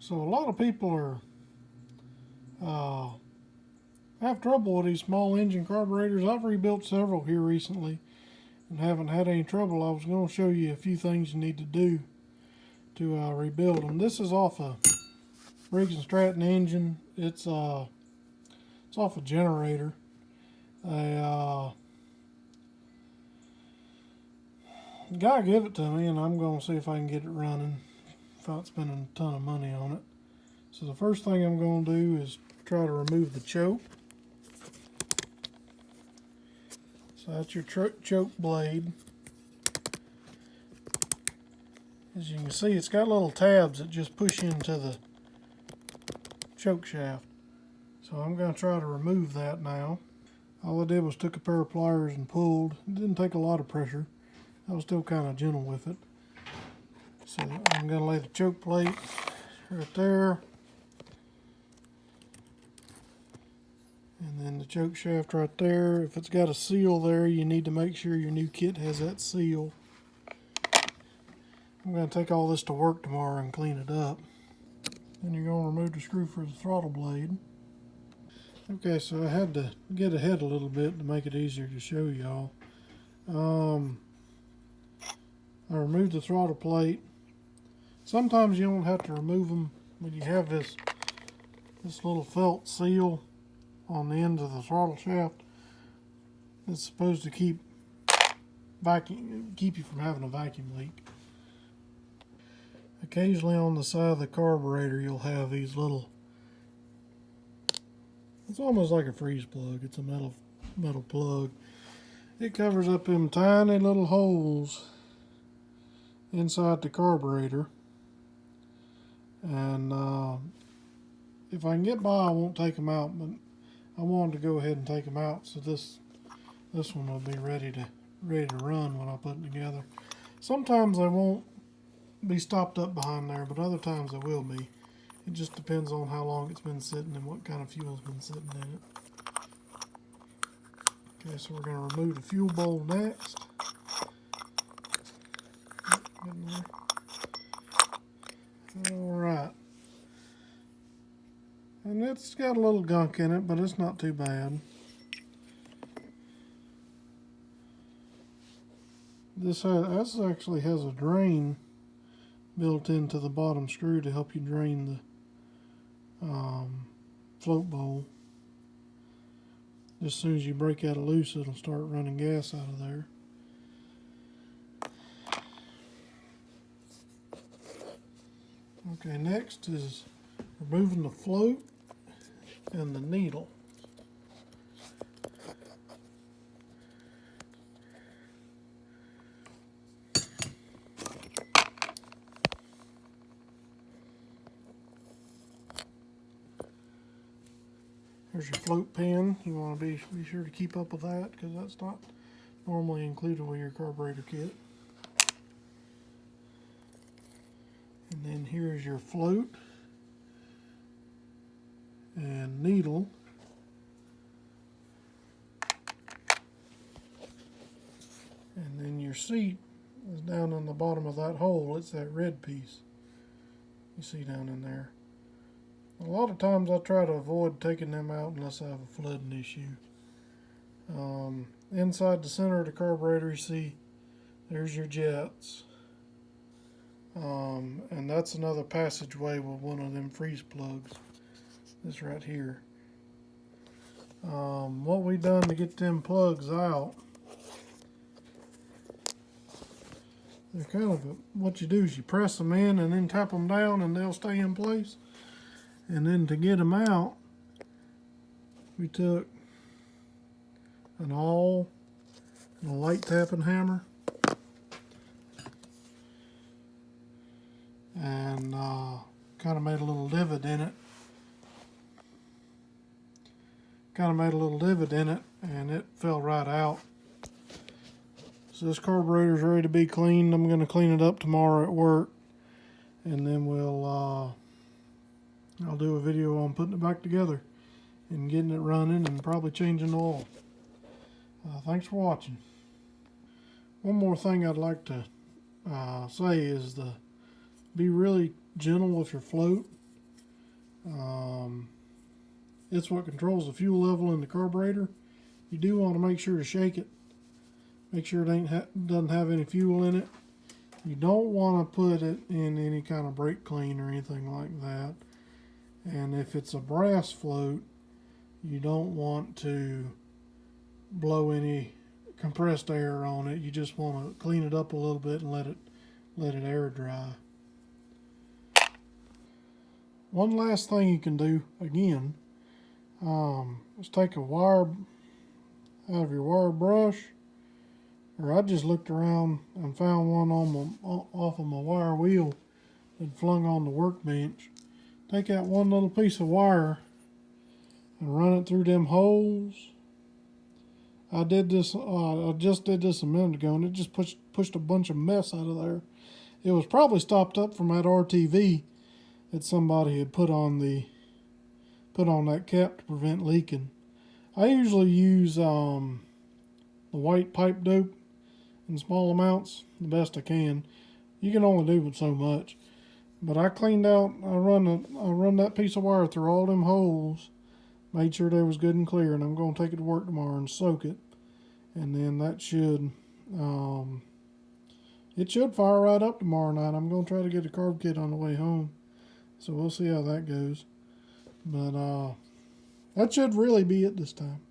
So a lot of people are have trouble with these small engine carburetors. I've rebuilt several here recently and haven't had any trouble. I was going to show you a few things you need to do to rebuild them. This is off a Briggs and Stratton engine. It's off a generator. A guy gave it to me, and I'm going to see if I can get it running without spending a ton of money on it. So the first thing I'm going to do is try to remove the choke. So that's your choke blade. As you can see, it's got little tabs that just push into the choke shaft. So I'm going to try to remove that now. All I did was took a pair of pliers and pulled. It didn't take a lot of pressure. I was still kind of gentle with it. So I'm going to lay the choke plate right there. And then the choke shaft right there. If it's got a seal there, you need to make sure your new kit has that seal. I'm going to take all this to work tomorrow and clean it up. Then you're going to remove the screw for the throttle blade. Okay, so I had to get ahead a little bit to make it easier to show y'all. I removed the throttle plate. Sometimes you don't have to remove them when you have this little felt seal on the end of the throttle shaft. It's supposed to keep you from having a vacuum leak. Occasionally on the side of the carburetor you'll have these little, it's almost like a freeze plug. It's a metal plug. It covers up them tiny little holes inside the carburetor, and if I can get by I won't take them out, but I wanted to go ahead and take them out so this one will be ready to run when I put it together. Sometimes they won't be stopped up behind there, but other times they will be. It just depends on how long it's been sitting and what kind of fuel's been sitting in it. Okay, so we're going to remove the fuel bowl next. Alright. And it's got a little gunk in it, but it's not too bad. This actually has a drain built into the bottom screw to help you drain the float bowl. As soon as you break out of loose, it'll start running gas out of there. Okay, next is removing the float and the needle. There's your float pin. You want to be sure to keep up with that because that's not normally included with your carburetor kit. And then here's your float and needle. And then your seat is down in the bottom of that hole. It's that red piece you see down in there. A lot of times I try to avoid taking them out unless I have a flooding issue. Inside the center of the carburetor, you see there's your jets. And that's another passageway with one of them freeze plugs. This right here. What we done to get them plugs out, they're kind of what you do is you press them in and then tap them down and they'll stay in place. And then to get them out, we took an awl and a light tapping hammer and kind of made a little divot in it. And it fell right out. So this carburetor is ready to be cleaned. I'm going to clean it up tomorrow at work, and then I'll do a video on putting it back together and getting it running and probably changing the oil. Thanks for watching. One more thing I'd like to say is be really gentle with your float. It's what controls the fuel level in the carburetor. You do want to make sure to shake it. Make sure it doesn't have any fuel in it. You don't want to put it in any kind of brake clean or anything like that. And if it's a brass float, you don't want to blow any compressed air on it. You just want to clean it up a little bit and let it air dry. One last thing you can do, again, is take a wire out of your wire brush, or I just looked around and found one off of my wire wheel and flung on the workbench. Take out one little piece of wire and run it through them holes. I did this. I just did this a minute ago, and it just pushed a bunch of mess out of there. It was probably stopped up from that RTV that somebody had put on that cap to prevent leaking. I usually use the white pipe dope in small amounts, the best I can. You can only do but so much. But I cleaned out. I run that piece of wire through all them holes, made sure they was good and clear, and I'm going to take it to work tomorrow and soak it, and then that should it should fire right up tomorrow night. I'm going to try to get a carb kit on the way home, so we'll see how that goes. But that should really be it this time.